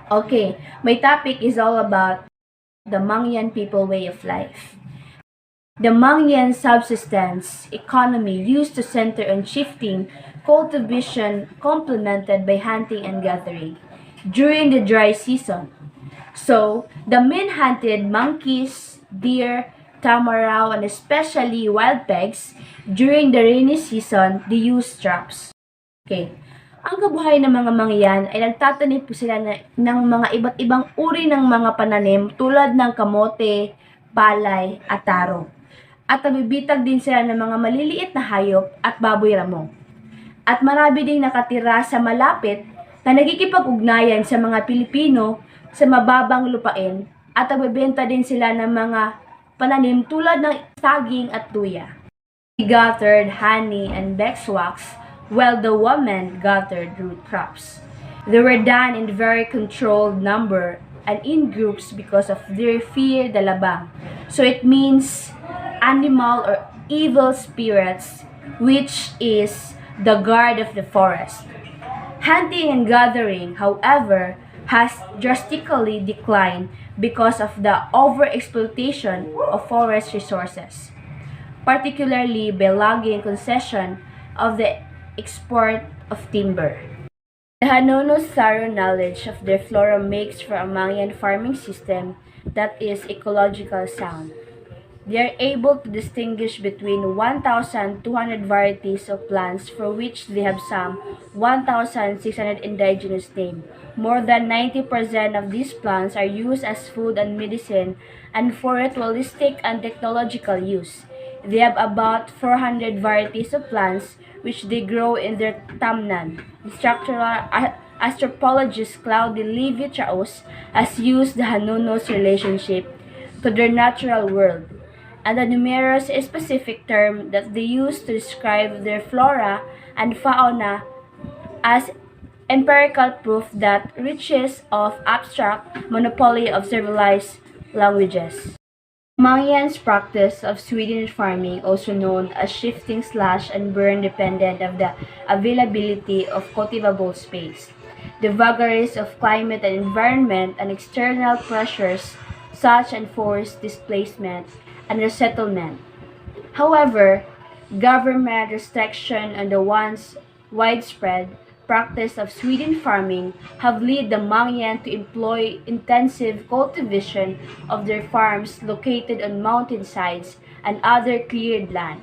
Okay, my topic is all about the Mangyan people way of life. The Mangyan subsistence economy used to center on shifting cultivation complemented by hunting and gathering during the dry season. So, the men hunted monkeys, deer, tamaraw, and especially wild pigs. During the rainy season, they used traps. Okay. Ang kabuhayan ng mga mangyan ay nagtatanim po sila ng mga iba't ibang uri ng mga pananim tulad ng kamote, palay, at taro. At nabibitag din sila ng mga maliliit na hayop at baboy ramo. At marami ding nakatira sa malapit na nagkikipag-ugnayan sa mga Pilipino sa mababang lupain at nagbebenta din sila ng mga pananim tulad ng saging at tuya. He gathered honey and beeswax while the women gathered root crops. They were done in very controlled number and in groups because of their fear the labang. So it means animal or evil spirits, which is the guard of the forest. Hunting and gathering, however, has drastically declined because of the overexploitation of forest resources, particularly by logging concession of the export of timber. The Hanono's thorough knowledge of their flora makes for a Mangyan farming system that is ecological sound. They are able to distinguish between 1,200 varieties of plants for which they have some 1,600 indigenous names. More than 90% of these plants are used as food and medicine and for ritualistic and technological use. They have about 400 varieties of plants which they grow in their tamnan. The structural anthropologist Claude Levi-Strauss has used the Hanono's relationship to their natural world and the numerous specific terms that they use to describe their flora and fauna as empirical proof that riches of abstract monopoly of civilized languages. Mangyan's practice of Swedish farming, also known as shifting slash and burn dependent of the availability of cultivable space, the vagaries of climate and environment and external pressures such as forced displacement and resettlement. However, government restriction on the once widespread practice of Sweden farming have led the Mangyan to employ intensive cultivation of their farms located on mountainsides and other cleared land.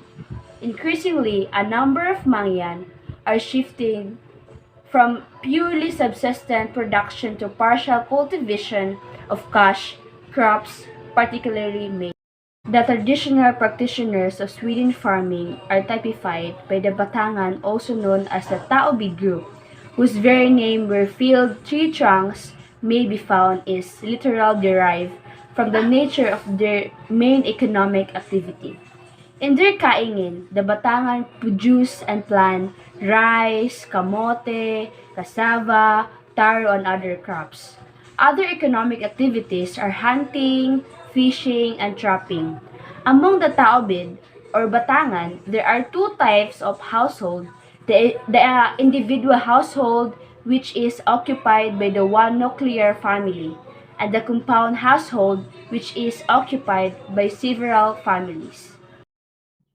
Increasingly, a number of Mangyan are shifting from purely subsistent production to partial cultivation of cash crops, particularly maize. The traditional practitioners of Sweden farming are typified by the Batangan, also known as the Taobid group, whose very name where field tree trunks may be found is literal derived from the nature of their main economic activity. In their kaingin, the Batangan produce and plant rice, kamote, cassava, taro, and other crops. Other economic activities are hunting, fishing, and trapping. Among the Taobid or Batangan, there are two types of household. The individual household, which is occupied by the one nuclear family, and the compound household, which is occupied by several families.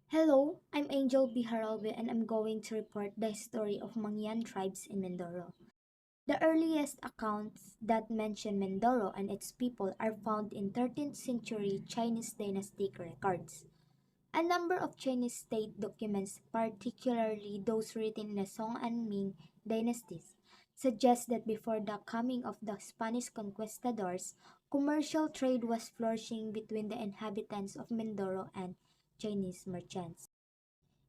Hello, I'm Angel Biharalbe and I'm going to report the story of Mangyan tribes in Mindoro. The earliest accounts that mention Mindoro and its people are found in 13th century Chinese dynastic records. A number of Chinese state documents, particularly those written in the Song and Ming dynasties, suggest that before the coming of the Spanish conquistadors, commercial trade was flourishing between the inhabitants of Mindoro and Chinese merchants.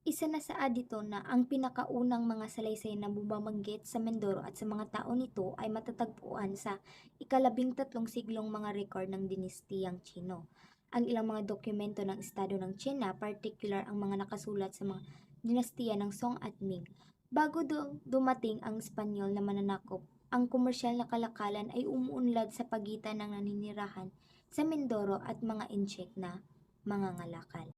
Isa na sa dito na ang pinakaunang mga salaysay na bumabanggit sa Mindoro at sa mga tao nito ay matatagpuan sa ika-13 siglong mga rekord ng dinastiyang Chino. Ang ilang mga dokumento ng Estado ng China, particular ang mga nakasulat sa mga dinastiya ng Song at Ming. Bago dumating ang Espanyol na mananakop, ang komersyal na kalakalan ay umuunlad sa pagitan ng naninirahan sa Mindoro at mga incheck na mga ngalakal.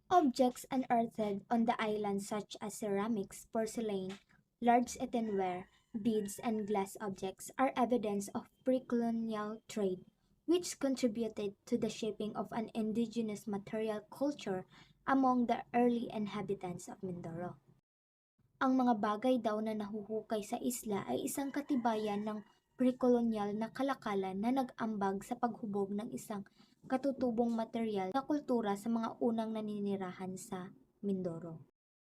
Objects unearthed on the island such as ceramics, porcelain, large earthenware, beads, and glass objects are evidence of pre-colonial trade, which contributed to the shaping of an indigenous material culture among the early inhabitants of Mindoro. Ang mga bagay daw na nahuhukay sa isla ay isang katibayan ng pre-colonial na kalakalan na nag-ambag sa paghubog ng isang katutubong material na kultura sa mga unang naninirahan sa Mindoro.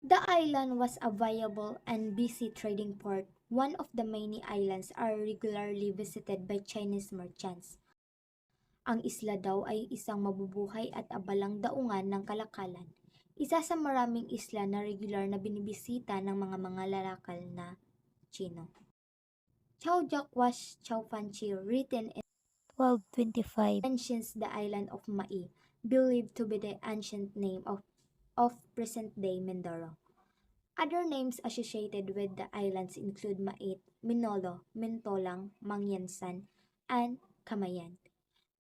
The island was a viable and busy trading port. One of the many islands are regularly visited by Chinese merchants. Ang isla daw ay isang mabubuhay at abalang daungan ng kalakalan. Isa sa maraming isla na regular na binibisita ng mga lalakal na Chino. Chowjakwash Chowfanchi, written in 1225. mentions the island of Mai, believed to be the ancient name of present-day Mindoro. Other names associated with the islands include Mait, Minolo, Mintolang, Mangyansan, and Kamayan.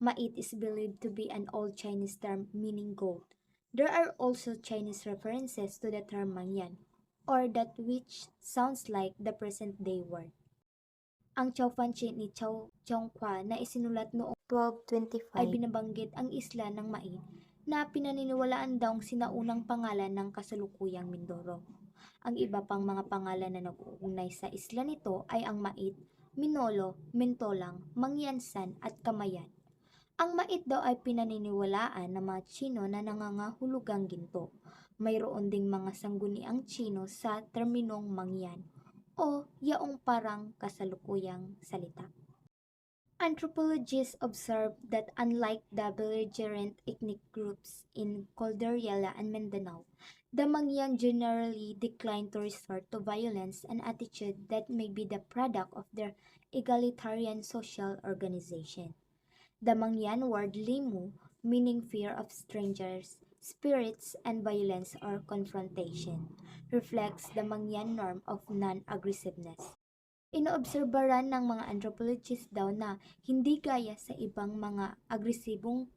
Mait is believed to be an old Chinese term meaning gold. There are also Chinese references to the term Mangyan, or that which sounds like the present-day word. Ang Chowfanchi ni Chow Chongqua na isinulat noong 1225 ay binabanggit ang isla ng Mait na pinaniniwalaan daw sinaunang pangalan ng kasalukuyang Mindoro. Ang iba pang mga pangalan na nag-uugnay sa isla nito ay ang Mait, Minolo, Mintolang, Mangyansan at Kamayan. Ang Mait daw ay pinaniniwalaan ng mga Chino na nangangahulugang ginto. Mayroon ding mga sangguniang Chino sa terminong Mangyan o yaong parang kasalukuyang salita. Anthropologists observe that unlike the belligerent ethnic groups in Cordillera and Mindanao, the Mangyan generally decline to resort to violence, an attitude that may be the product of their egalitarian social organization. The Mangyan word limu, meaning fear of strangers, spirits, and violence or confrontation, reflects the Mangyan norm of non-aggressiveness. Inoobserbaran ng mga anthropologists daw na hindi gaya sa ibang mga agresibong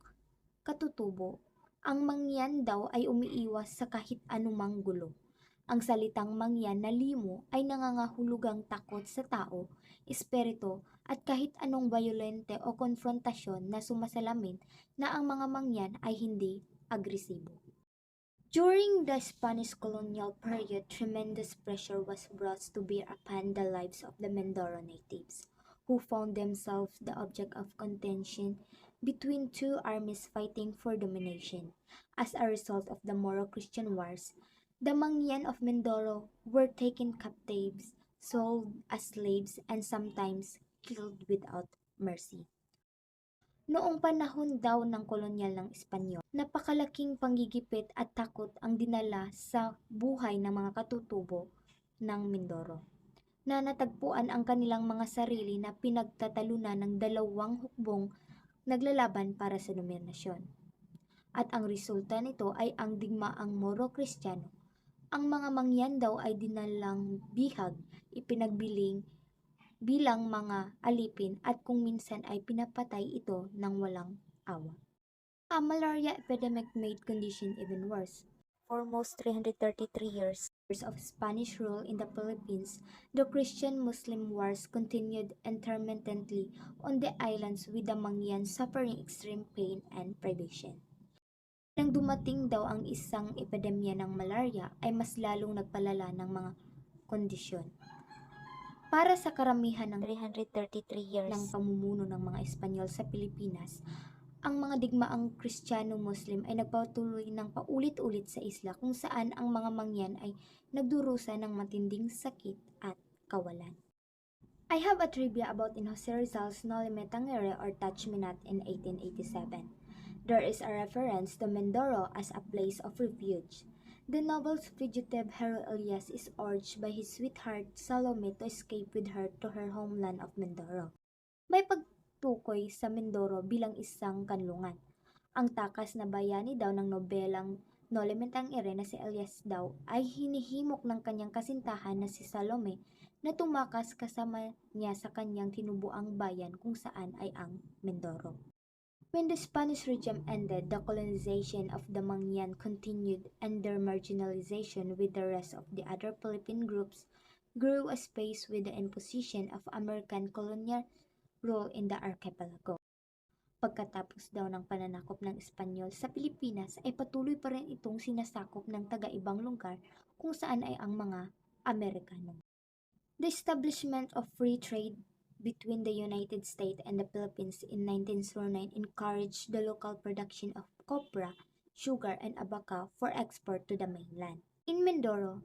katutubo, ang Mangyan daw ay umiiwas sa kahit anumang gulo. Ang salitang Mangyan na limu ay nangangahulugang takot sa tao, espiritu, at kahit anong bayolente o konfrontasyon na sumasalamin na ang mga Mangyan ay hindi agresibo. During the Spanish colonial period, tremendous pressure was brought to bear upon the lives of the Mindoro natives, who found themselves the object of contention between two armies fighting for domination. As a result of the Moro-Christian wars, the Mangyan of Mindoro were taken captives, sold as slaves, and sometimes killed without mercy. Noong panahon daw ng kolonyal ng Espanyol, napakalaking panggigipit at takot ang dinala sa buhay ng mga katutubo ng Mindoro, na natagpuan ang kanilang mga sarili na pinagtatalunan ng dalawang hukbong naglalaban para sa dominasyon. At ang resulta nito ay ang digmaang Moro-Kristiyano. Ang mga Mangyan daw ay dinalang bihag, ipinagbiling bilang mga alipin at kung minsan ay pinapatay ito ng walang awa. A malaria epidemic made condition even worse. For almost 333 years, Of Spanish rule in the Philippines, the Christian-Muslim wars continued intermittently on the islands with the Mangyan suffering extreme pain and privation. Nang dumating daw ang isang epidemya ng malaria ay mas lalong nagpalala ng mga kondisyon. Para sa karamihan ng 333 years, ng pamumuno ng mga Espanyol sa Pilipinas, ang mga digmaang Kristiyano-Muslim ay nagpatuloy ng paulit-ulit sa isla kung saan ang mga Mangyan ay nagdurusa ng matinding sakit at kawalan. I have a trivia about in Jose Rizal's Noli Me Tangere or Touch Me Not in 1887. There is a reference to Mindoro as a place of refuge. The novel's fugitive hero Elias is urged by his sweetheart Salome to escape with her to her homeland of Mindoro. May pagtukoy sa Mindoro bilang isang kanlungan. Ang takas na bayani daw ng nobelang Noli Me Tangere na si Elias daw ay hinihimok ng kanyang kasintahan na si Salome na tumakas kasama niya sa kanyang tinubuang bayan kung saan ay ang Mindoro. When the Spanish regime ended, the colonization of the Mangyan continued and their marginalization with the rest of the other Philippine groups grew apace with the imposition of American colonial rule in the archipelago. Pagkatapos daw ng pananakop ng Espanyol sa Pilipinas ay patuloy pa rin itong sinasakop ng taga-ibang lugar kung saan ay ang mga Amerikano. The establishment of free trade between the United States and the Philippines in 1909 encouraged the local production of copra, sugar, and abaca for export to the mainland. In Mindoro,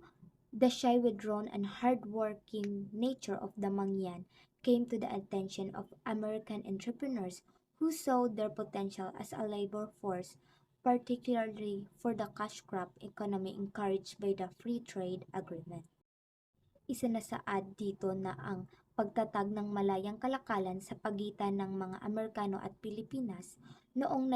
the shy, withdrawn, and hard-working nature of the Mangyan came to the attention of American entrepreneurs who saw their potential as a labor force, particularly for the cash crop economy encouraged by the Free Trade Agreement. Isinasaad dito na ang pagtatag ng malayang kalakalan sa pagitan ng mga Amerikano at Pilipinas noong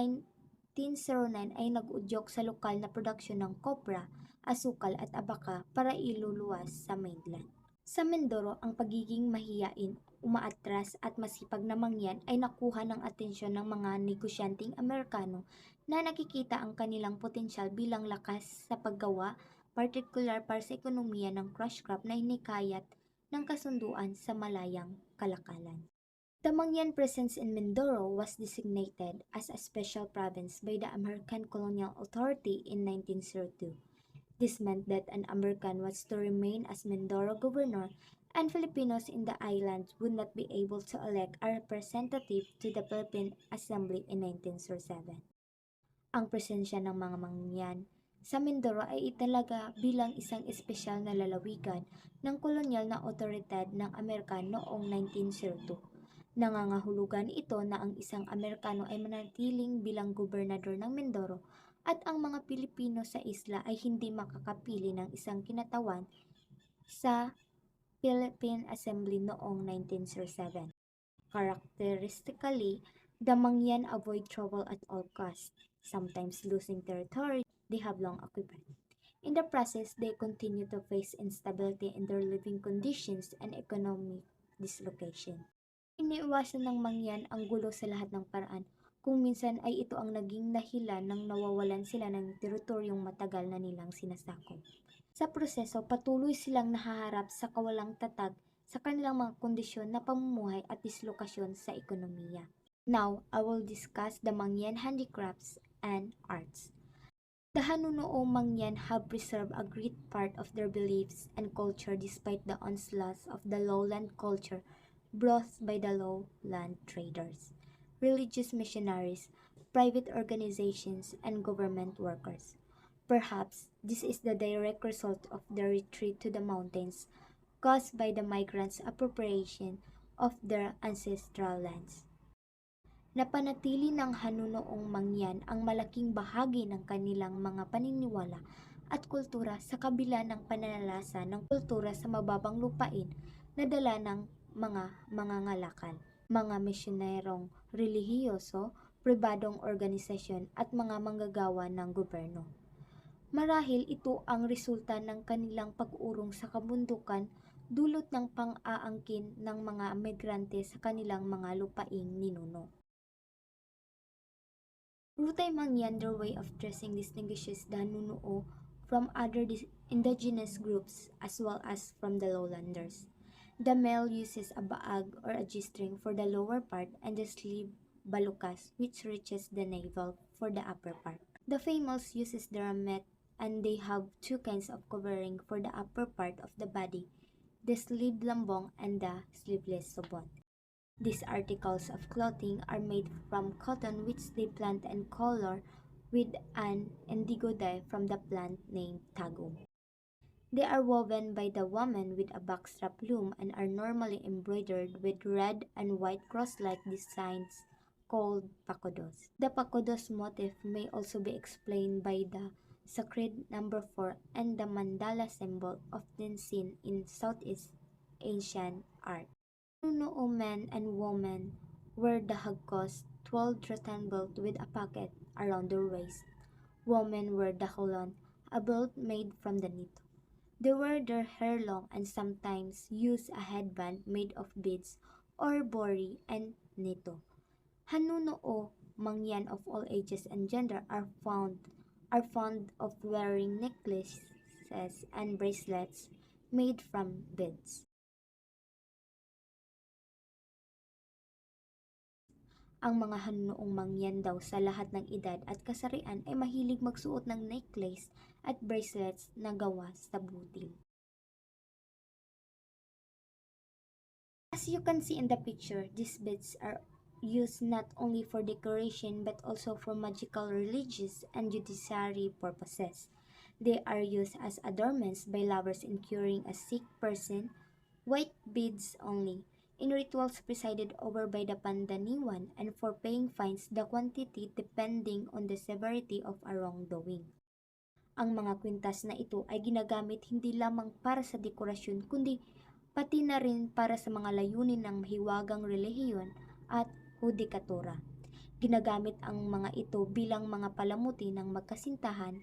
1909 ay nag-udyok sa lokal na produksyon ng kopra, asukal at abaka para iluluwas sa mainland. Sa Mindoro, ang pagiging mahiyain, umaatras at masipag na Mangyan ay nakuha ng atensyon ng mga negosyanteng Amerikano na nakikita ang kanilang potensyal bilang lakas sa paggawa, particular para sa ekonomiya ng crush crop na hinikayat ng kasunduan sa malayang kalakalan. The Mangyan presence in Mindoro was designated as a special province by the American Colonial Authority in 1902. This meant that an American was to remain as Mindoro governor, and Filipinos in the islands would not be able to elect a representative to the Philippine Assembly in 1907. Ang presensya ng mga Mangyan sa Mindoro ay italaga bilang isang espesyal na lalawigan ng kolonyal na otoridad ng Amerika noong 1902. Nangangahulugan ito na ang isang Amerikano ay manatiling bilang gobernador ng Mindoro at ang mga Pilipino sa isla ay hindi makakapili ng isang kinatawan sa Philippine Assembly noong 1907. Characteristically, the Mangyan avoid trouble at all costs, sometimes losing territory they have long occupied. In the process, they continue to face instability in their living conditions and economic dislocation. Iniiwasan ng Mangyan ang gulo sa lahat ng paraan, kung minsan ay ito ang naging dahilan ng nawawalan sila ng teritoryong matagal na nilang sinasakop. Sa proseso, patuloy silang nahaharap sa kawalang tatag sa kanilang mga kondisyon na pamumuhay at dislokasyon sa ekonomiya. Now, I will discuss the Mangyan handicrafts and arts. The Hanuno'o Mangyan have preserved a great part of their beliefs and culture despite the onslaughts of the lowland culture brought by the lowland traders, religious missionaries, private organizations, and government workers. Perhaps this is the direct result of the retreat to the mountains caused by the migrants' appropriation of their ancestral lands. Napanatili ng Hanunoong Mangyan ang malaking bahagi ng kanilang mga paniniwala at kultura sa kabila ng pananalasa ng kultura sa mababang lupain na dala ng mga mangangalakal, mga misyonerong relihiyoso, pribadong organisasyon at mga manggagawa ng gobyerno. Marahil ito ang resulta ng kanilang pag-urong sa kabundukan dulot ng pang-aangkin ng mga migrante sa kanilang mga lupaing ninuno. Rutay Mangyan, their way of dressing distinguishes the Hanunuo from other indigenous groups as well as from the lowlanders. The male uses a baag or a G-string for the lower part and the sleeve balukas which reaches the navel for the upper part. The females uses the ramet and they have two kinds of covering for the upper part of the body, the sleeve lambong and the sleeveless sobon. These articles of clothing are made from cotton which they plant and color with an indigo dye from the plant named tagum. They are woven by the woman with a backstrap loom and are normally embroidered with red and white cross-like designs called pakodos. The pakodos motif may also be explained by the sacred number 4 and the mandala symbol often seen in Southeast Asian art. Hanuno'o men and women wear the hagkos, 12 rattan belt with a pocket around their waist. Women wear the holon, a belt made from the nito. They wear their hair long and sometimes use a headband made of beads or bori and nito. Hanuno'o Mangyan of all ages and gender are fond of wearing necklaces and bracelets made from beads. Ang mga hanunoong mangyan daw sa lahat ng edad at kasarian ay mahilig magsuot ng necklace at bracelets na gawa sa butil. As you can see in the picture, these beads are used not only for decoration but also for magical, religious, and judiciary purposes. They are used as adornments by lovers in curing a sick person, white beads only, in rituals presided over by the Pandaniwan, and for paying fines, the quantity depending on the severity of a wrongdoing. Ang mga kwintas na ito ay ginagamit hindi lamang para sa dekorasyon kundi pati na rin para sa mga layunin ng mahiwagang relihiyon at hudikatura. Ginagamit ang mga ito bilang mga palamuti ng magkasintahan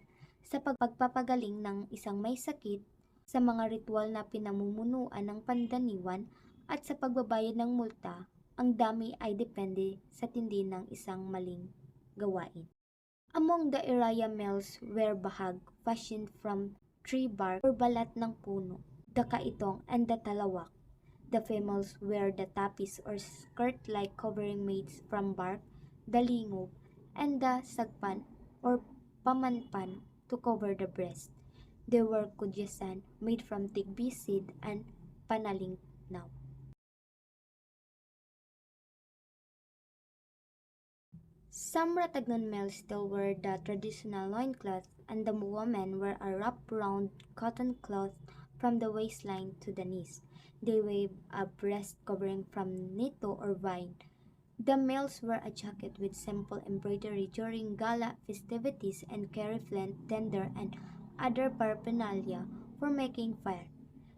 sa pagpapagaling ng isang may sakit, sa mga ritual na pinamumunuan ng pandaniwan at sa pagbabayad ng multa. Ang dami ay depende sa tindi ng isang maling gawain. Among the Iraya males wear bahag fashioned from tree bark or balat ng puno, the kaitong and the talawak. The females wear the tapis or skirt-like covering made from bark, the lingog, and the sagpan or pamanpan to cover the breast. They wear kudyasan made from tigbi seed and panalingnaw. Some Ratagnon males still wear the traditional loincloth, and the women wear a wrap-round cotton cloth from the waistline to the knees. They wear a breast covering from nito or vine. The males wear a jacket with simple embroidery during gala festivities and carry flint, tinder, and other paraphernalia for making fire.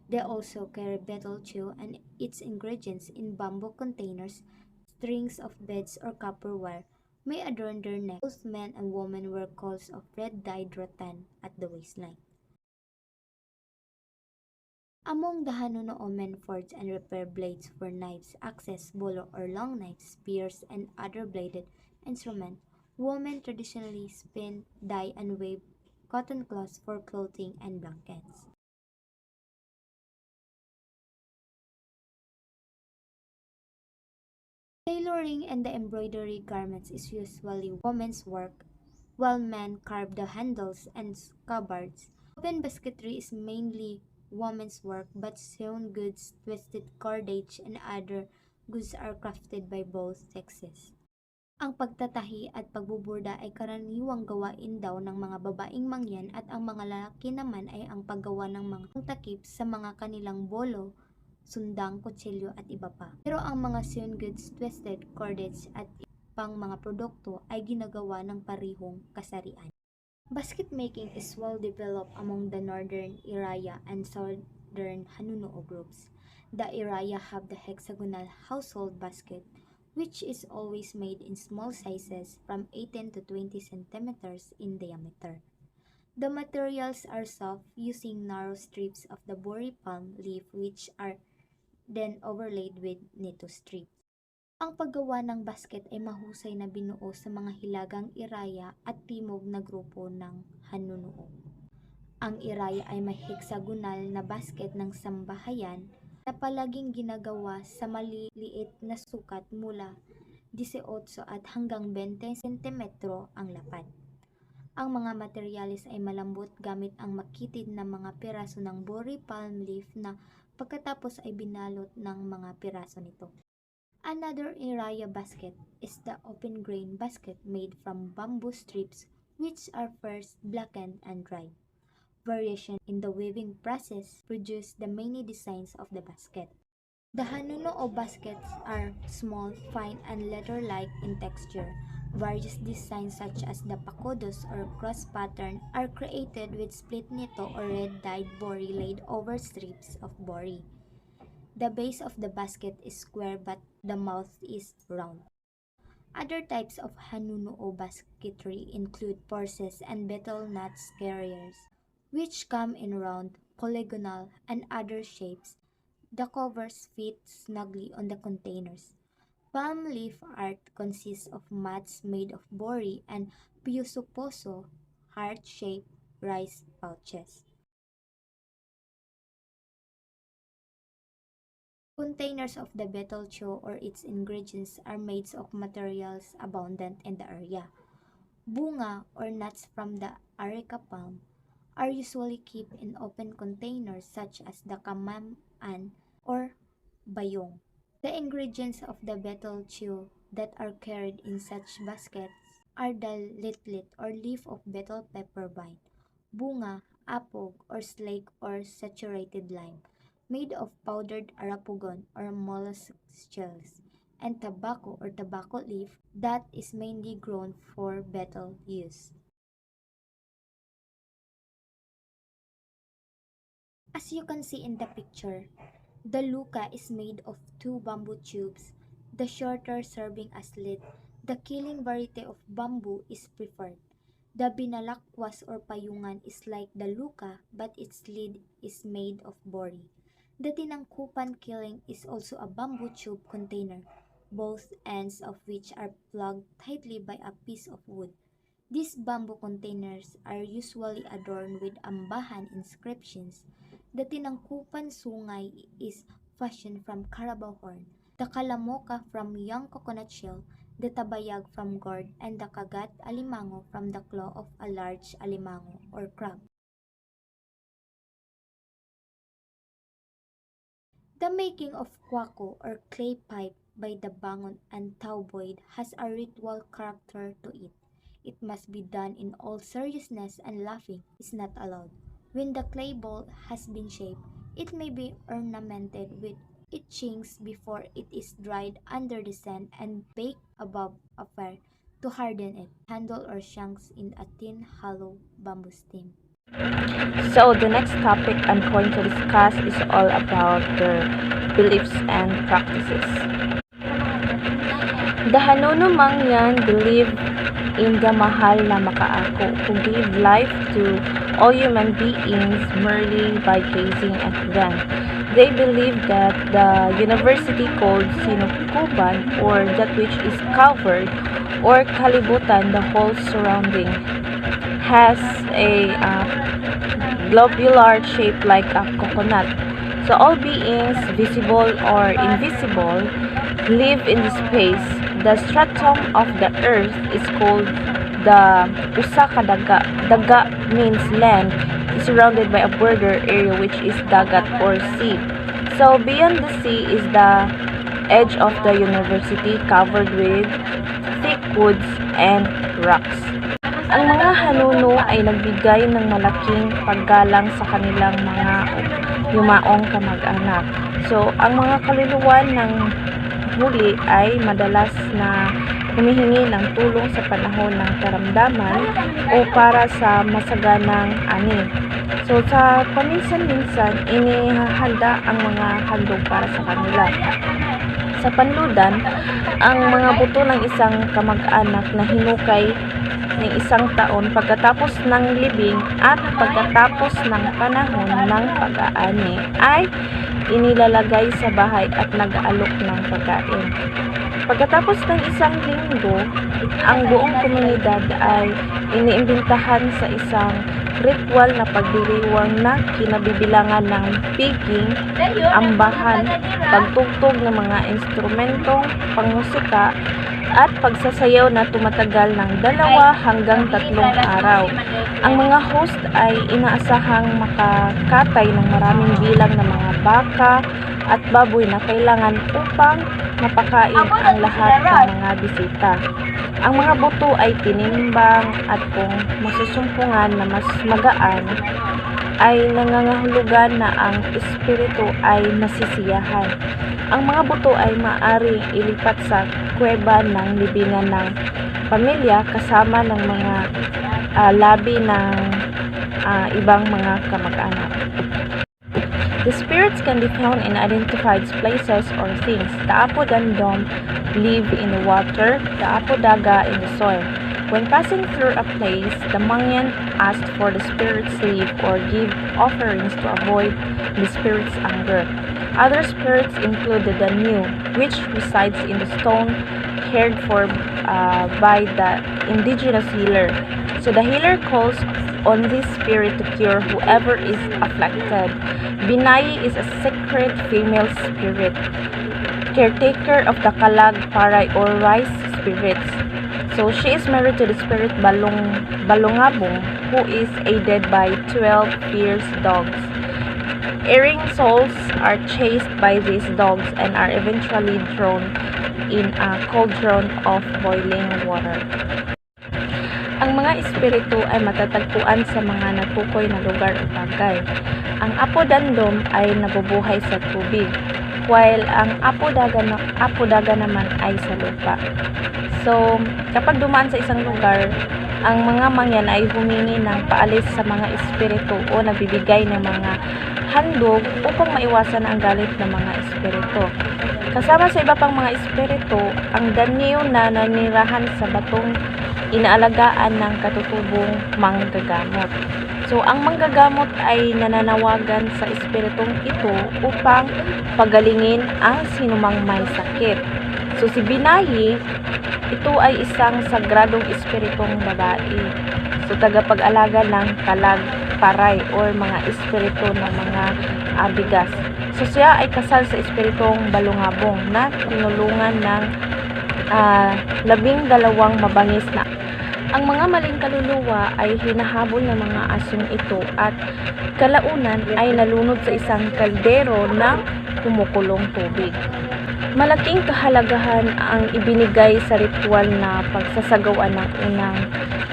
They also carry betel chew and its ingredients in bamboo containers. Strings of beads or copper wire may adorn their neck. Both men and women wear coils of red-dyed rattan at the waistline. Among the Hanuno men forge and repair blades for knives, axes, bolo or long knives, spears, and other bladed instruments. Women traditionally spin, dye, and weave cotton cloths for clothing and blankets. Tailoring and the embroidery garments is usually women's work, while men carve the handles and scabbards. Open basketry is mainly women's work, but sewn goods, twisted cordage, and other goods are crafted by both sexes. Ang pagtatahi at pagbuburda ay karaniwang gawain daw ng mga babaeng mangyan at ang mga lalaki naman ay ang paggawa ng mga takip sa mga kanilang bolo, sundang, kutsilyo at iba pa. Pero ang mga sewn goods, twisted cordage at pang mga produkto ay ginagawa ng parihong kasarian. Basket making is well developed among the northern Iraya and southern Hanunuo groups. The Iraya have the hexagonal household basket, which is always made in small sizes from 18 to 20 centimeters in diameter. The materials are soft, using narrow strips of the bori palm leaf which are then overlaid with nito strips. Ang paggawa ng basket ay mahusay na binuo sa mga hilagang Iraya at timog na grupo ng Hanunuo. Ang Iraya ay may hexagonal na basket ng sambahayan na palaging ginagawa sa maliliit na sukat mula 18 at hanggang 20 sentimetro ang lapad. Ang mga materyales ay malambot gamit ang makitid na mga piraso ng bori palm leaf na pagkatapos ay binalot ng mga piraso nito. Another Iraya basket is the open grain basket made from bamboo strips which are first blackened and dried. Variation in the weaving process produce the many designs of the basket. The Hanuno baskets are small, fine, and leather-like in texture. Various designs such as the pakodos or cross pattern are created with split nito or red-dyed bori laid over strips of bori. The base of the basket is square but the mouth is round. Other types of Hanunuo basketry include purses and betel nuts carriers, which come in round, polygonal, and other shapes. The covers fit snugly on the containers. Palm leaf art consists of mats made of bori and piusuposo, heart-shaped rice pouches. Containers of the betel cho or its ingredients are made of materials abundant in the area. Bunga or nuts from the areca palm are usually kept in open containers such as the kamaman or bayong. The ingredients of the betel chew that are carried in such baskets are the litlit or leaf of betel pepper vine, bunga, apog or slake or saturated lime, made of powdered arapugon or mollusk shells, and tobacco or tobacco leaf that is mainly grown for betel use. As you can see in the picture, the luka is made of two bamboo tubes, the shorter serving as lid. The killing variety of bamboo is preferred. The binalakwas or payungan is like the luka but its lid is made of bori. The tinangkupan killing is also a bamboo tube container, both ends of which are plugged tightly by a piece of wood. These bamboo containers are usually adorned with ambahan inscriptions. The tinangkupan sungay is fashioned from carabao horn, the kalamoka from young coconut shell, the tabayag from gourd, and the kagat alimango from the claw of a large alimango or crab. The making of kwako or clay pipe by the bangon and tauboid has a ritual character to it. It must be done in all seriousness and laughing is not allowed. When the clay ball has been shaped, it may be ornamented with etchings before it is dried under the sun and baked above a fire to harden it. Handle or shanks in a thin hollow bamboo stem. So the next topic I'm going to discuss is all about the beliefs and practices. The Hanono Mangyan believe in the mahal na makaako who gave life to all human beings merely by gazing at them. They believe that the university called Sinukuban, or that which is covered, or kalibutan, the whole surrounding, has a globular shape like a coconut. So all beings, visible or invisible, live in the space. The stratum of the earth is called the Usaka Daga. Daga means land, is surrounded by a border area which is dagat or sea. So beyond the sea is the edge of the university covered with thick woods and rocks. Ang mga hanuno ay nagbigay ng malaking paggalang sa kanilang mga yumaong kamag-anak. So, ang mga kaluluwa ng huli ay madalas na humihingi ng tulong sa panahon ng karamdaman o para sa masaganang ani. So, sa paminsan-minsan, inihahanda ang mga handog para sa kanila. Sa panludan, ang mga buto ng isang kamag-anak na hinukay ng isang taon pagkatapos ng libing at pagkatapos ng panahon ng pag-aani ay inilalagay sa bahay at nag-aalok ng pagkain. Pagkatapos ng isang linggo, ang buong komunidad ay iniimbitahan sa isang ritual na pagdiriwang na kinabibilangan ng piging, ambahan, pagtugtog ng mga instrumentong pangmusika, at pagsasayaw na tumatagal ng 2 hanggang 3 araw. Ang mga host ay inaasahang makakatay ng maraming bilang ng mga baka at baboy na kailangan upang mapakain ang lahat ng mga bisita. Ang mga buto ay tinimbang at kung masusumpungan na mas magaan, ay nangangahulugan na ang espiritu ay nasisiyahan. Ang mga buto ay maaaring ilipat sa kuweba ng libingan ng pamilya kasama ng mga labi ng ibang mga kamag-anak. The spirits can be found in identified places or things. The Apo-dandom live in the water, the Apo-daga in the soil. When passing through a place, the Mangyan asked for the spirit's leave or give offerings to avoid the spirit's anger. Other spirits include the Danyu, which resides in the stone cared for by the indigenous healer. So the healer calls on this spirit to cure whoever is afflicted. Binay is a sacred female spirit, caretaker of the kalag, paray, or rice spirits. So she is married to the spirit Balongabong, who is aided by 12 fierce dogs. Erring souls are chased by these dogs and are eventually thrown in a cauldron of boiling water. Ang mga espiritu ay matatagpuan sa mga natukoy na lugar o bagay. Ang apodandom ay nabubuhay sa tubig, while ang apodaga naman ay sa lupa. So, kapag dumaan sa isang lugar, ang mga mangyan ay humingi ng paalis sa mga espiritu o nagbibigay ng mga handog upang maiwasan ang galit ng mga espiritu. Kasama sa iba pang mga espiritu, ang danyo na nanirahan sa batong inaalagaan ng katutubong manggagamot. So, ang manggagamot ay nananawagan sa espiritong ito upang pagalingin ang sinumang may sakit. So, si Binayi, ito ay isang sagradong espiritong babae. So, tagapag-alaga ng kalag, paray, or mga espiritu ng mga bigas. So, siya ay kasal sa espiritong balungabong na tinulungan ng 12 mabangis na. Ang mga maling kaluluwa ay hinahabol ng mga asong ito at kalaunan ay nalunod sa isang kaldero na kumukulong tubig. Malaking kahalagahan ang ibinigay sa ritual na pagsasagawa ng unang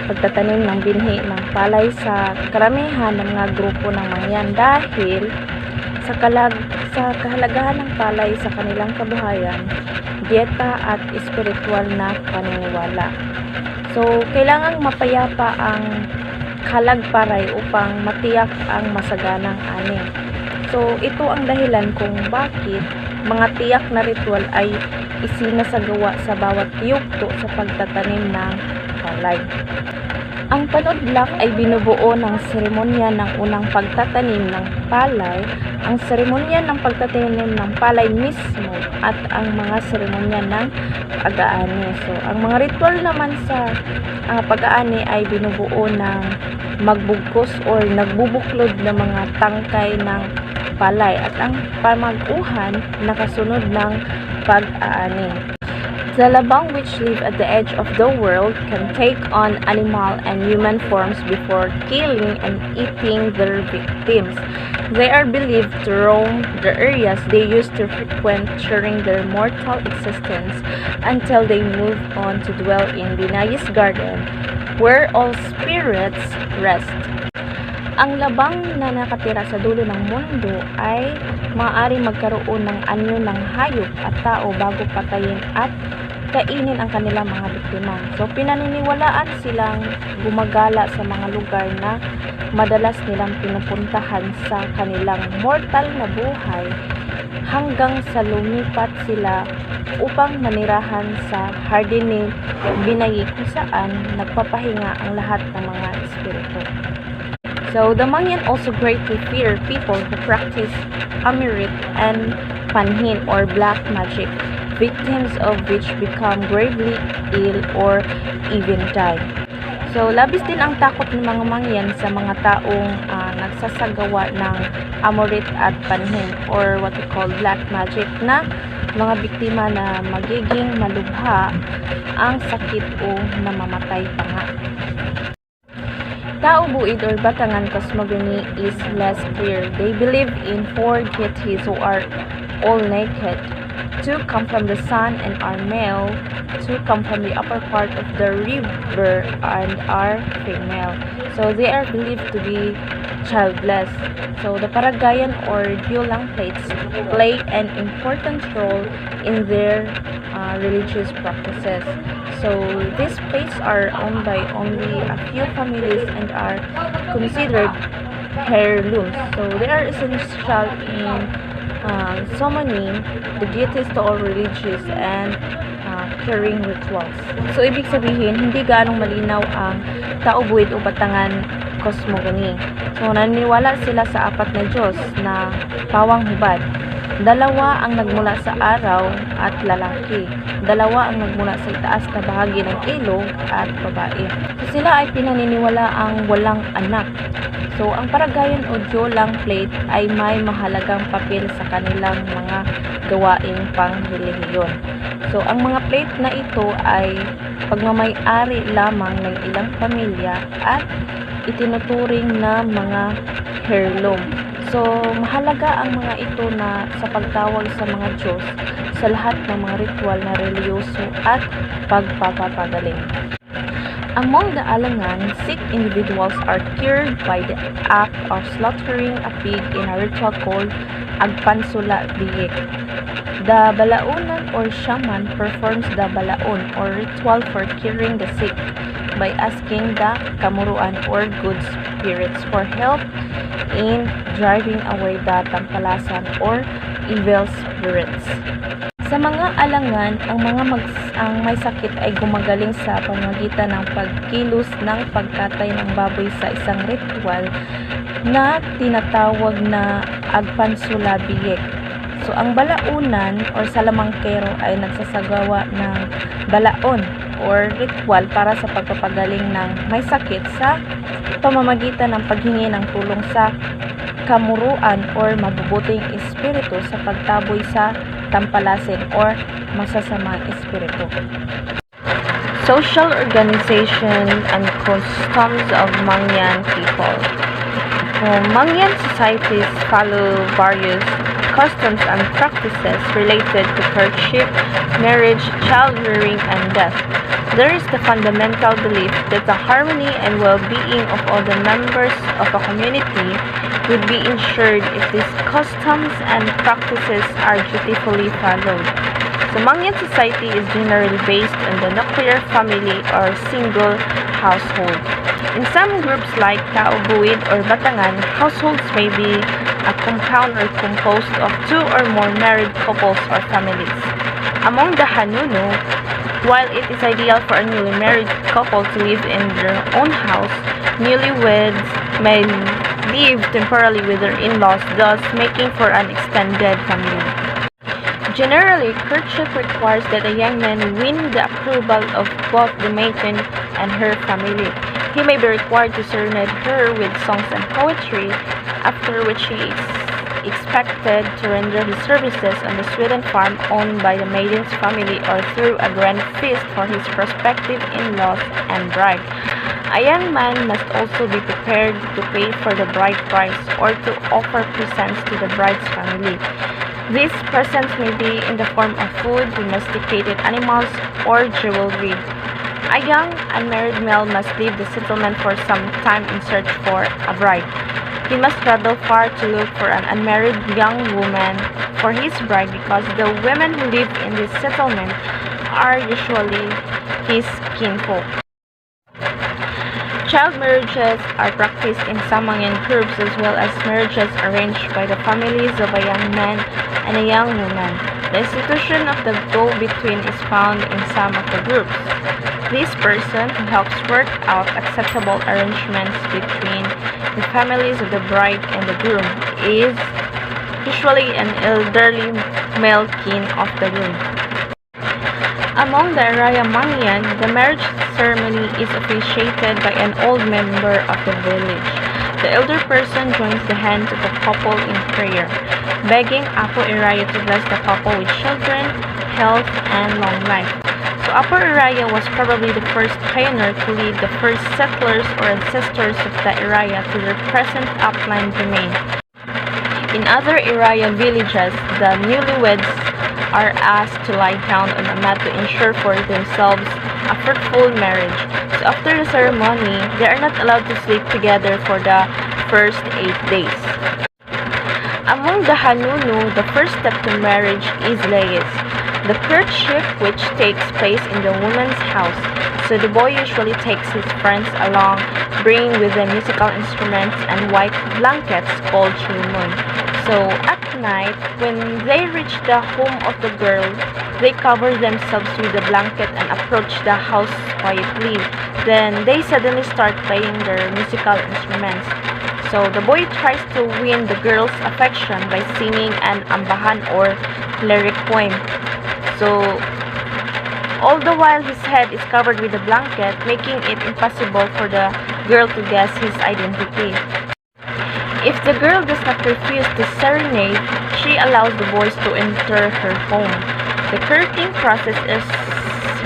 pagtatanim ng binhi ng palay sa karamihan ng mga grupo ng mangyan dahil sa kahalagahan ng palay sa kanilang kabuhayan, dieta at espiritual na paniniwala. So, kailangang mapayapa ang kalagparay upang matiyak ang masaganang ani. So, ito ang dahilan kung bakit mga tiyak na ritual ay isinasagawa sa bawat yugto sa pagtatanim ng palay. Ang panudlak ay binubuo ng seremonya ng unang pagtatanim ng palay, ang seremonya ng pagtatanim ng palay mismo, at ang mga seremonya ng pag-aani. So, ang mga ritual naman sa pag-aani ay binubuo ng magbugkos or nagbubuklod ng mga tangkay ng palay at ang pamaguhan nakasunod ng pag-aani. The labang which live at the edge of the world can take on animal and human forms before killing and eating their victims. They are believed to roam the areas they used to frequent during their mortal existence until they move on to dwell in Binayi's garden, where all spirits rest. Ang labang na nakatira sa dulo ng mundo ay maaaring magkaroon ng anyo ng hayop at tao bago patayin at kainin ang kanilang mga biktima. So, pinaniniwalaan silang gumagala sa mga lugar na madalas nilang pinupuntahan sa kanilang mortal na buhay hanggang sa lumipat sila upang manirahan sa hardin ni Binayi kung saan nagpapahinga ang lahat ng mga espiritu. So, the Mangyan also greatly fear people who practice amirit and panhin or black magic, victims of which become gravely ill or even die. So, labis din ang takot ng mga Mangyan sa mga taong nagsasagawa ng amurit at panhin or what we call black magic na mga biktima na magiging malubha ang sakit o namamatay pa nga. Tao buid or Batangan cosmogony is less clear. They believe in four deities who are all naked. Two come from the sun and are male. Two come from the upper part of the river and are female. So they are believed to be childless. So the Paragayan or Dulang plates play an important role in their religious practices. So these plates are owned by only a few families and are considered heirlooms. So they are essential in summoning the deities to all religious and caring rituals. So ibig sabihin, hindi gaanong malinaw ang tao buid o Batangan cosmogony. So naniniwala sila sa apat na Diyos na pawang hubad, Dalawa ang nagmula sa araw at lalaki. Dalawa ang nagmula sa itaas na bahagi ng ilog at babae. So, sila ay pinaniniwala ang walang anak. So, ang paragayan o jolang plate ay may mahalagang papel sa kanilang mga gawaing pangrelihiyon. So, ang mga plate na ito ay pagmamay-ari lamang ng ilang pamilya at itinuturing na mga heirloom. So, mahalaga ang mga ito na sa pagtawag sa mga Diyos sa lahat ng mga ritual na reliyoso at pagpapagaling. Among the Alangan, sick individuals are cured by the act of slaughtering a pig in a ritual called Agpansula Biyek. The balaunan or shaman performs the balaon or ritual for curing the sick by asking the kamuruan or good spirits for help in driving away the tampalasan or evil spirits. Sa mga alangan, ang may sakit ay gumagaling sa pamamagitan ng pagkilos ng pagkatay ng baboy sa isang ritual na tinatawag na agpansula biyek. So, ang balaunan or salamangkero ay nagsasagawa ng balaon or ritual para sa pagpapagaling ng may sakit sa pamamagitan ng paghingi ng tulong sa kamuruan or mabubuting espiritu sa pagtaboy sa tampalasin or masasamang espiritu. Social organization and customs of Mangyan people. Mangyan societies follow various customs and practices related to courtship, marriage, child-rearing, and death. There is the fundamental belief that the harmony and well-being of all the members of a community would be ensured if these customs and practices are dutifully followed. The Mangyan society is generally based on the nuclear family or single household. In some groups like Tao-Buid or Batangan, households may be a compound or composed of two or more married couples or families. Among the Hanunu, while it is ideal for a newly married couple to live in their own house, newlyweds may live temporarily with their in-laws, thus making for an extended family. Generally, courtship requires that a young man win the approval of both the maiden and her family. He may be required to serenade her with songs and poetry, after which he is expected to render his services on the Sweden farm owned by the maiden's family or through a grand feast for his prospective in-laws and bride. A young man must also be prepared to pay for the bride price or to offer presents to the bride's family. These presents may be in the form of food, domesticated animals, or jewelry. A young unmarried male must leave the settlement for some time in search for a bride. He must travel far to look for an unmarried young woman for his bride because the women who live in this settlement are usually his kinfolk. Child marriages are practiced in some Mangyan groups as well as marriages arranged by the families of a young man and a young woman. The institution of the go-between is found in some of the groups. This person who helps work out acceptable arrangements between the families of the bride and the groom is usually an elderly male kin of the groom. Among the Araya Mangyan, the marriage ceremony is officiated by an old member of the village. The elder person joins the hands of the couple in prayer, begging Apo Araya to bless the couple with children, health, and long life. So Apo Araya was probably the first pioneer to lead the first settlers or ancestors of the Araya to their present upland domain. In other Araya villages, the newlyweds are asked to lie down on a mat to ensure for themselves a fruitful marriage. So after the ceremony, they are not allowed to sleep together for the first 8 days. Among the Hanunu, the first step to marriage is layis, the courtship which takes place in the woman's house. So the boy usually takes his friends along, bringing with them musical instruments and white blankets called chilmon. So at night, when they reach the home of the girl, they cover themselves with the blanket and approach the house quietly. Then they suddenly start playing their musical instruments. So So the boy tries to win the girl's affection by singing an ambahan or lyric poem. So all the while his head is covered with a blanket, making it impossible for the girl to guess his identity. If the girl does not refuse the serenade, she allows the boys to enter her home. The courting process is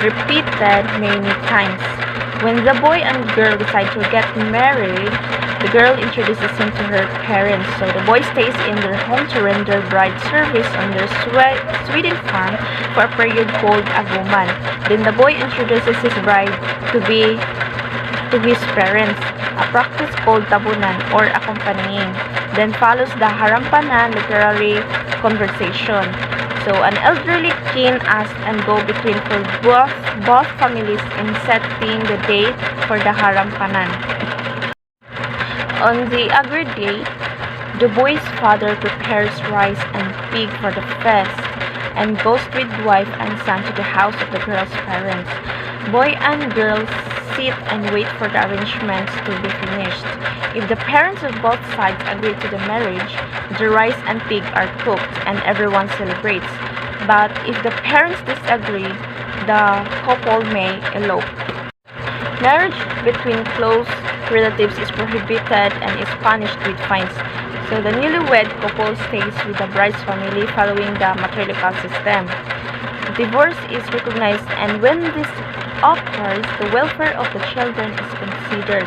repeated many times. When the boy and girl decide to get married, the girl introduces him to her parents. So the boy stays in their home to render bride service on their Sweden farm for a period called aguman. Then the boy introduces his bride to his parents, a practice called tabunan or accompanying. Then follows the harampanan, literary conversation. So an elderly king asks and go between for both families in setting the date for the harampanan. On the agreed date, the boy's father prepares rice and pig for the feast and goes with wife and son to the house of the girl's parents. Boy and girl sit and wait for the arrangements to be finished. If the parents of both sides agree to the marriage, the rice and pig are cooked and everyone celebrates. But if the parents disagree, the couple may elope. Marriage between close relatives is prohibited and is punished with fines. So the newlywed couple stays with the bride's family following the matrilineal system. Divorce is recognized, and when this occurs, the welfare of the children is considered.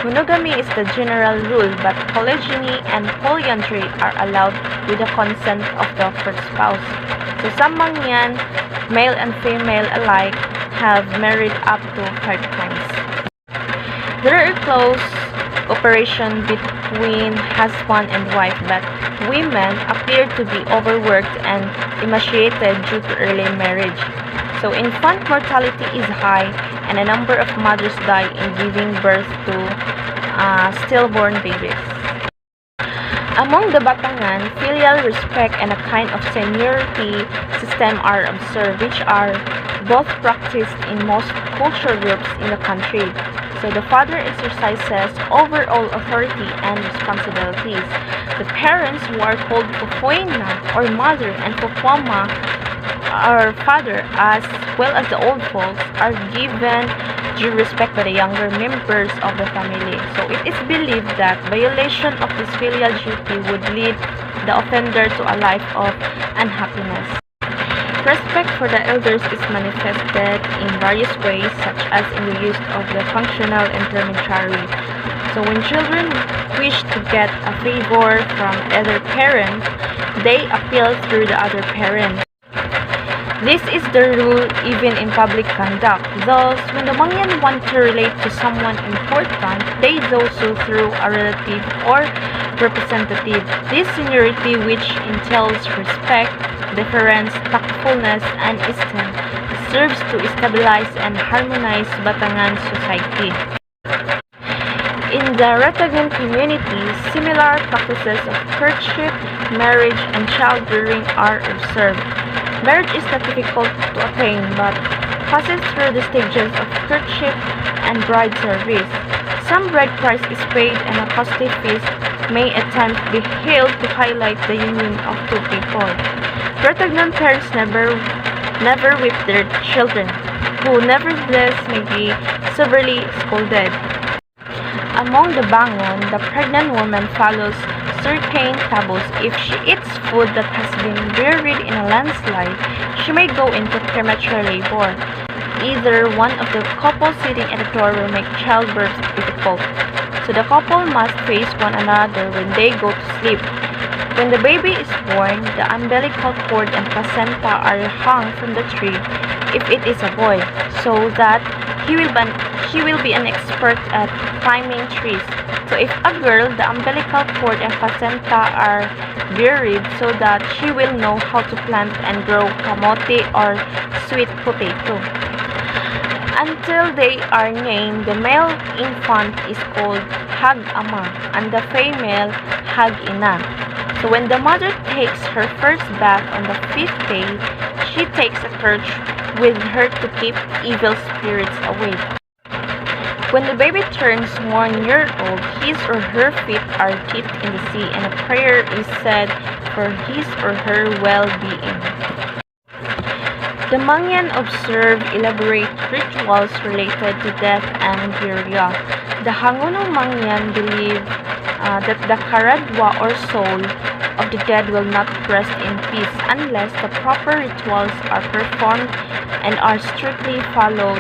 Monogamy is the general rule, but polygyny and polyandry are allowed with the consent of the first spouse. So some Mangyan, male and female alike, have married up to 5 times. There are close cooperation between husband and wife, but women appear to be overworked and emaciated due to early marriage. So infant mortality is high, and a number of mothers die in giving birth to stillborn babies. Among the Batangan, filial respect and a kind of seniority system are observed, which are both practiced in most cultural groups in the country. So the father exercises overall authority and responsibilities. The parents, who are called Pupoyna or mother, and Pupoma or father, as well as the old folks, are given due respect by the younger members of the family. So it is believed that violation of this filial duty would lead the offender to a life of unhappiness. Respect for the elders is manifested in various ways, such as in the use of the functional intermediary. So when children wish to get a favor from either parent, they appeal through the other parent. This is the rule even in public conduct. Thus, when the Mangyan want to relate to someone important, they do so through a relative or representative. This seniority, which entails respect, deference, tactfulness, and esteem, serves to stabilize and harmonize Batangan society. In the Ratagan community, similar practices of courtship, marriage, and childbearing are observed. Marriage is not difficult to attain, but passes through the stages of courtship and bride service. Some bride price is paid, and a costly feast may at times be held to highlight the union of two people. Ratagan parents never whip their children, who nevertheless may be severely scolded. Among the Bangon, the pregnant woman follows certain taboos. If she eats food that has been buried in a landslide, she may go into premature labor. Either one of the couple sitting at the door will make childbirth difficult. So the couple must face one another when they go to sleep. When the baby is born, the umbilical cord and placenta are hung from the tree if it is a boy, so that he will be an expert at climbing trees. So if a girl, the umbilical cord and placenta are buried so that she will know how to plant and grow kamote or sweet potato. Until they are named, the male infant is called Hag-ama and the female Hag-ina. So when the mother takes her first bath on the 5th day, she takes a torch with her to keep evil spirits away. When the baby turns 1 year old, his or her feet are dipped in the sea and a prayer is said for his or her well-being. The Mangyan observe elaborate rituals related to death and burial. The Hanguno Mangyan believe that the karadwa or soul of the dead will not rest in peace unless the proper rituals are performed and are strictly followed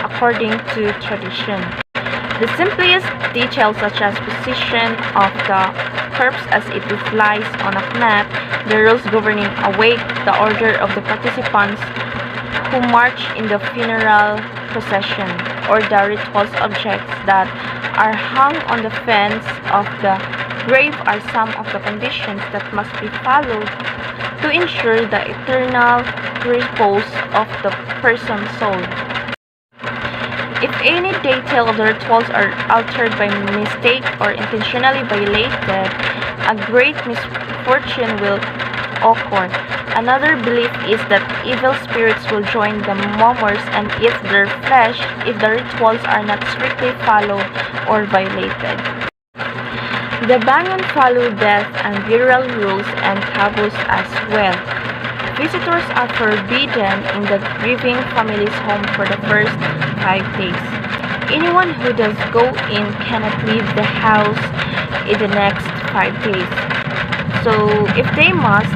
according to tradition. The simplest details such as position of the corpse as it lies on a mat, the rules governing a wake, the order of the participants who march in the funeral procession, or the rituals objects that are hung on the fence of the grave are some of the conditions that must be followed to ensure the eternal repose of the person's soul. If any detail of the rituals are altered by mistake or intentionally violated, a great misfortune will occur. Another belief is that evil spirits will join the mourners and eat their flesh if the rituals are not strictly followed or violated. The Banyan follow death and burial rules and taboos as well. Visitors are forbidden in the grieving family's home for the first 5 days. Anyone who does go in cannot leave the house in the next 5 days. So, if they must,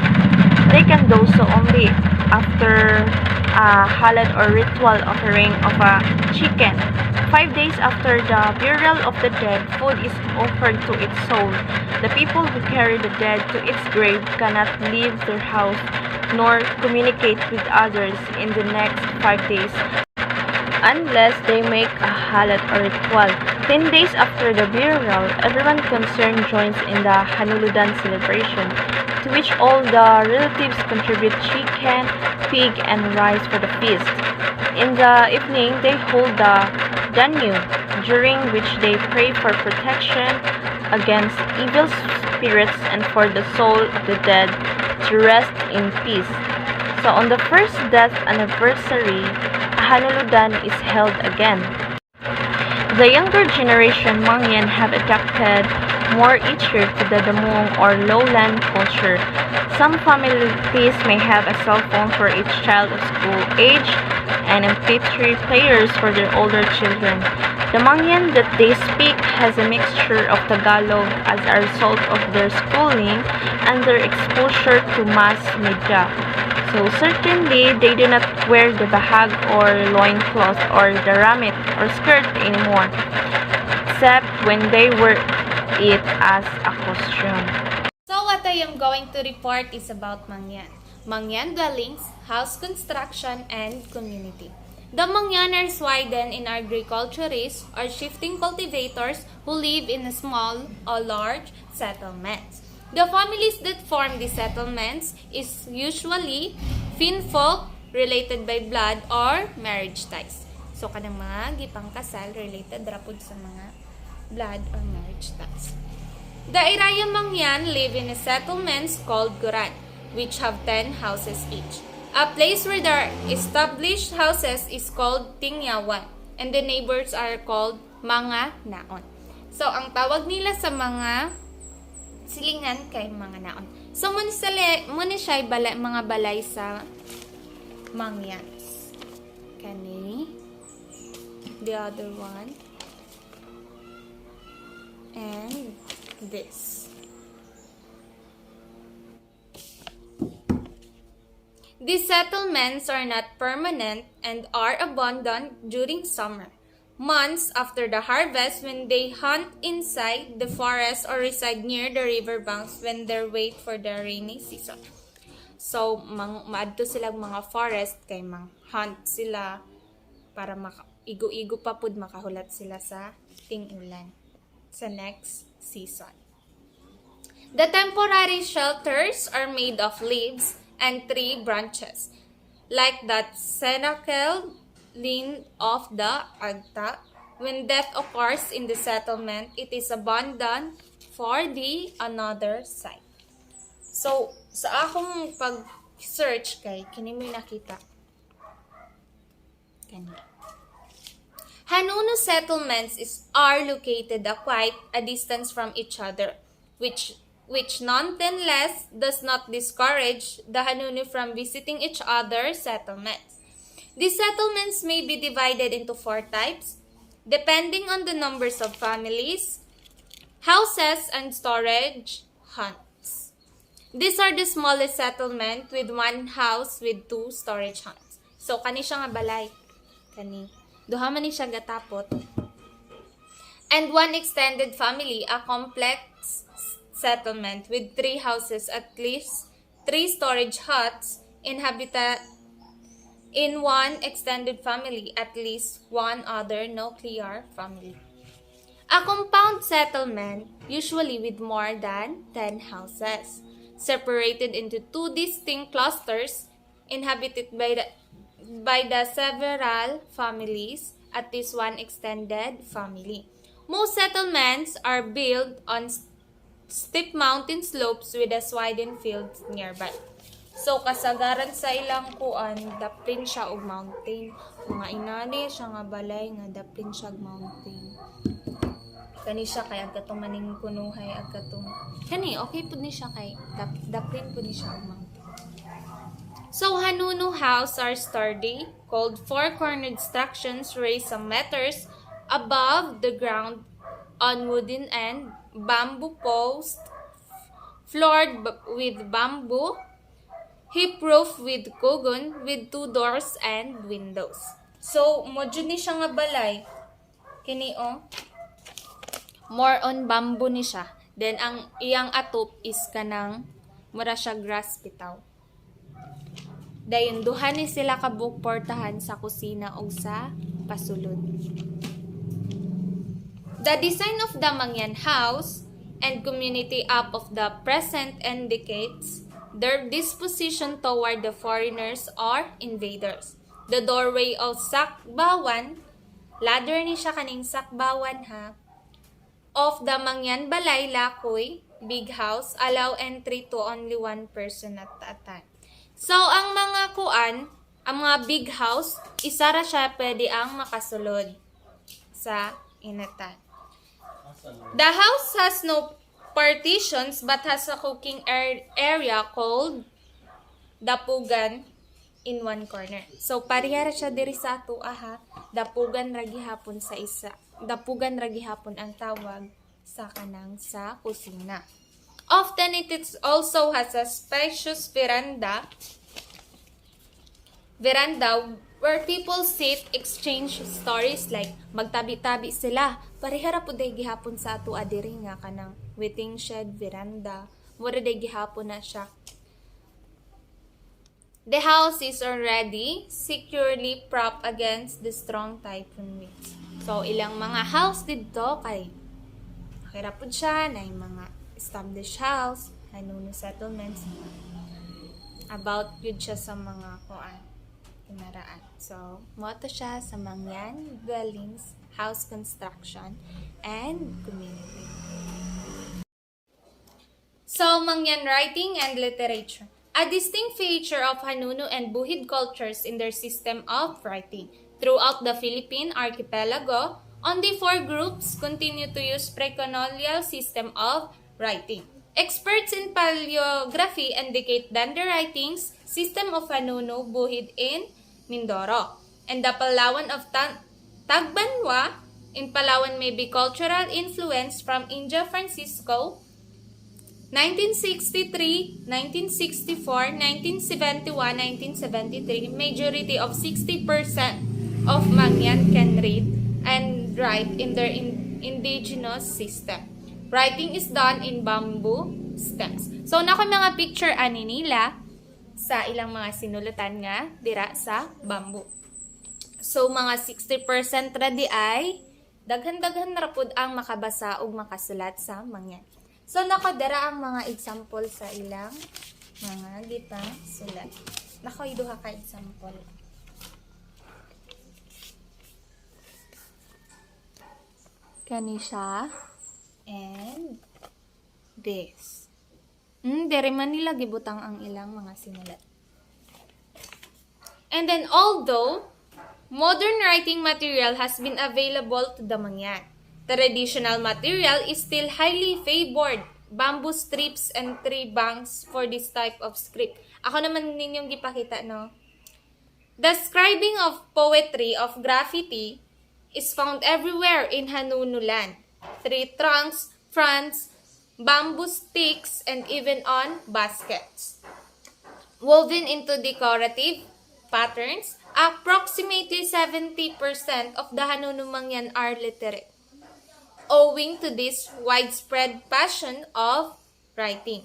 they can do so only after a halal or ritual offering of a chicken. 5 days after the burial of the dead, food is offered to its soul. The people who carry the dead to its grave cannot leave their house nor communicate with others in the next 5 days unless they make a halat or ritual. 10 days after the burial, everyone concerned joins in the Hanuludan celebration, to which all the relatives contribute chicken, pig, and rice for the feast. In the evening, they hold the danyu, during which they pray for protection against evil spirits and for the soul of the dead to rest in peace. So on the first death anniversary, a Hanuludan is held again. The younger generation Mangyan have adapted more each year to the Damong or lowland culture. Some families may have a cell phone for each child of school age and MP3 players for their older children. The Mangyan that they speak has a mixture of Tagalog as a result of their schooling and their exposure to mass media. So certainly, they do not wear the bahag or loincloth or the ramit or skirt anymore, except when they wear it as a costume. So what I am going to report is about Mangyan. Mangyan dwellings, house construction, and community. The Mangyaners widen in agriculturists or shifting cultivators who live in a small or large settlements. The families that form these settlements is usually kinfolk related by blood or marriage ties. So kanang mga gipang kasal related rapod sa mga blood or marriage ties. The Irayan Mangyan live in a settlements called Guran, which have 10 houses each. A place where there are established houses is called Tingyawan, and the neighbors are called mga naon. So, ang tawag nila sa mga silingan kay mga naon. So, muna siya mga balay sa Mangyans. Kani. The other one. And this. These settlements are not permanent and are abandoned during summer, months after the harvest when they hunt inside the forest or reside near the river banks when they wait for the rainy season. So, maadto silang mga forest kay hunt sila para igo-igo pa pud makahulat sila sa ting-ulan sa next season. The temporary shelters are made of leaves and tree branches, like that cenacle lean of the agta. When death occurs in the settlement, it is abandoned for the another site. So, sa akong pag-search kay, kini may nakita. Kani. Hanuno settlements are located at quite a distance from each other, which nonetheless does not discourage the Hanuno from visiting each other's settlements. These settlements may be divided into 4 types, depending on the numbers of families, houses, and storage huts. These are the smallest settlement with 1 house with 2 storage huts. So, kani siya nga balay. Kani. Duha man ni siya gatapot. And 1 extended family, a complex settlement with 3 houses, at least 3 storage huts, inhabited in 1 extended family, at least 1 other nuclear family. A compound settlement, usually with more than 10 houses, separated into 2 distinct clusters, inhabited by the several families, at least 1 extended family. Most settlements are built on steep mountain slopes with a swidden fields nearby. So, kasagaran sa ilang kuan, daplin siya og mountain. Mga inani siya nga balay nga daplin siya og mountain. Kani siya kay agkatong maning kunuhay, agkatong kani okay pud ni siya kay daplin pud ni siya og mountain. So, Hanuno house are sturdy, called 4-cornered structures raised some meters above the ground on wooden and bamboo posts, floored with bamboo, hip-roof with kugon, with 2 doors and windows. So, modyo ni siya nga balay. Kini more on bamboo ni siya. Then, ang iyang atop is kanang mura siya grass bitaw. Dayon, duha ni sila kabukportahan sa kusina o sa pasulod. The design of the Mangyan house and community up of the present indicates their disposition toward the foreigners or invaders. The doorway of sakbawan, ladder ni siya kaning sakbawan ha, of the Mangyan Balay Lakoy, big house, allow entry to only 1 person at a time. So, ang mga kuan, ang mga big house, isa ra siya pwede ang makasulod sa inatan. The house has no partitions but has a cooking area called dapugan in 1 corner. So, parihara siya diri sa ato ha. Dapugan ra gihapon sa isa. Dapugan ra gihapon ang tawag sa kanang sa kusina. Often it also has a spacious veranda where people sit, exchange stories like magtabi-tabi sila. Parihara po day gihapon sa ato adiri nga kanang waiting shed, veranda. Mura day gihapon na siya. The house is already securely propped against the strong typhoon winds. So, ilang mga house dito kay hirap po siya na yung mga established house, Hanuno settlements. About yun siya sa mga kuan kinaraan. So, moto siya sa Mangyan dwellings, house construction, and community. So, Mangyan writing and literature. A distinct feature of Hanuno and Buhid cultures in their system of writing. Throughout the Philippine archipelago, only 4 groups continue to use pre-colonial system of writing. Experts in paleography indicate that the writings system of Hanuno Buhid in Mindoro and the Palawan of Tagbanwa in Palawan may be cultural influence from India Francisco 1963, 1964, 1971, 1973, majority of 60% of Mangyan can read and write in their indigenous system. Writing is done in bamboo stems. So, nako mga picture ani nila sa ilang mga sinulatan nga dira sa bamboo. So, mga 60% ra di ay daghan-daghan ra pud ang makabasa ug makasulat sa Mangyan. So, nakadara ang mga example sa ilang mga gitang sulat. Nakoy duha ka example. Kani siya. And this. Dere man nila gibutang ang ilang mga sinulat. And then, although modern writing material has been available to the Mangyan. Traditional material is still highly favored, bamboo strips and tree banks for this type of script. Ako naman ninyong gipakita, no? The scribing of poetry of graffiti is found everywhere in Hanunulan. Tree trunks, fronds, bamboo sticks, and even on baskets. Woven into decorative patterns, approximately 70% of the Hanunumangyan are literate, owing to this widespread passion of writing.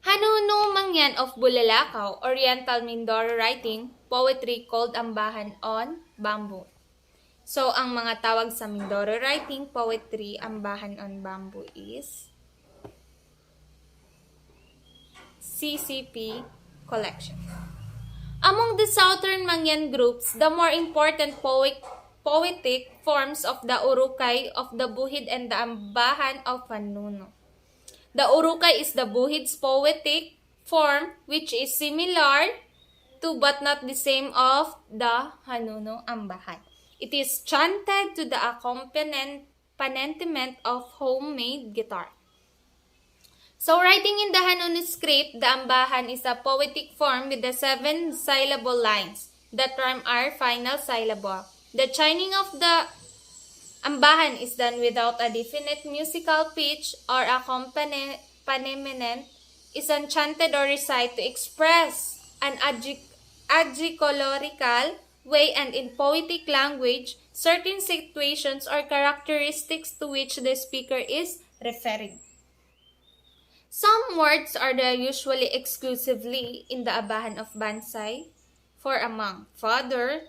Hanunumangyan of Bulalakaw, Oriental Mindoro writing, poetry called Ambahan on Bamboo. So, ang mga tawag sa Mindoro writing, poetry, Ambahan on Bamboo is CCP collection. Among the Southern Mangyan groups, the more important poetic forms of the Urukay of the Buhid and the Ambahan of Hanuno. The Urukay is the Buhid's poetic form which is similar to but not the same of the Hanuno Ambahan. It is chanted to the accompaniment of homemade guitar. So, writing in the Hanuno script, the Ambahan is a poetic form with the 7-syllable lines. The term are final syllable. The chiming of the Ambahan is done without a definite musical pitch or accompaniment is enchanted or recite to express an adjectival way and in poetic language certain situations or characteristics to which the speaker is referring. Some words are usually exclusively in the Abahan of Bansay for amang. Father,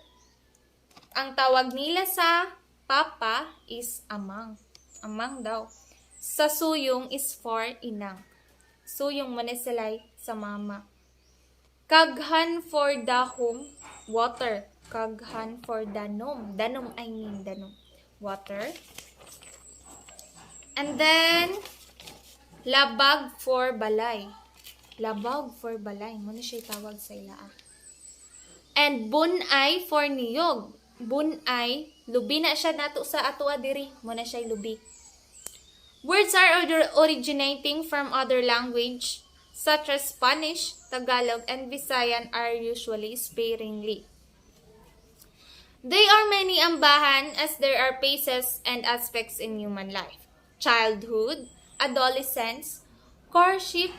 ang tawag nila sa papa is amang. Amang daw. Sa suyong is for inang. Suyong mo na silay sa mama. Kaghan for dahom, water. Kaghan for danom. Danom, I mean danom. Water. And then, labag for balay. Labag for balay. Muna siya tawag sa ila. And bunay for niyog. Bunay, lubi na siya nato sa atua diri. Muna siya lubi. Words are originating from other language such as Spanish, Tagalog, and Visayan are usually sparingly. They are many ambahan as there are phases and aspects in human life. Childhood, adolescence, courtship,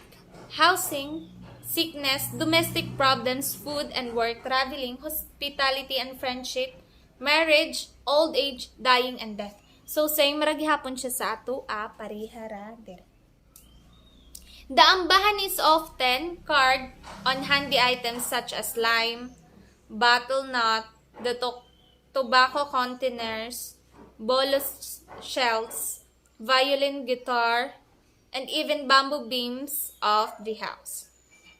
housing, sickness, domestic problems, food and work, traveling, hospitality and friendship, marriage, old age, dying, and death. So, same maragihapon siya sa ato, parihara dire. The ambahan is often carved on handy items such as lime, bottle nut, the tobacco containers, bolos shells, violin, guitar, and even bamboo beams of the house.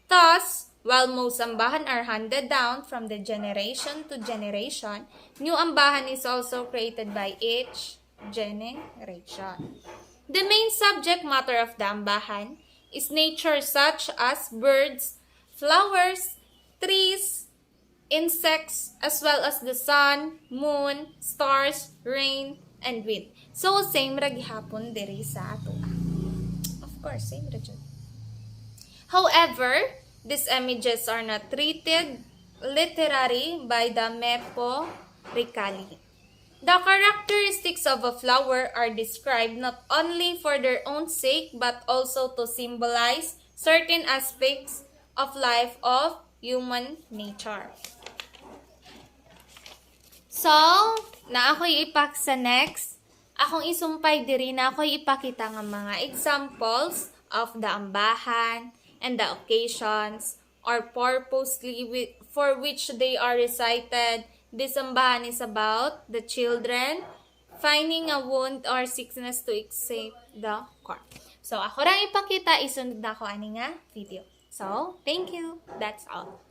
Thus, while most ambahan are handed down from the generation to generation, new ambahan is also created by each generation. The main subject matter of the ambahan is nature such as birds, flowers, trees, insects, as well as the sun, moon, stars, rain, and wind. So, same ra gihapon diri sa ato. Of course, same ra jud. However, these images are not treated literally by the Mepo Ricali. The characteristics of a flower are described not only for their own sake but also to symbolize certain aspects of life of human nature. So, na ako'y ipak sa next, akong isumpay diri na ako'y ipakita ng mga examples of the ambahan and the occasions or purposely for which they are recited. This ambahan is about the children finding a wound or sickness to escape the court. So, ako lang ipakita, isunod na ako ani nga video. So, thank you. That's all.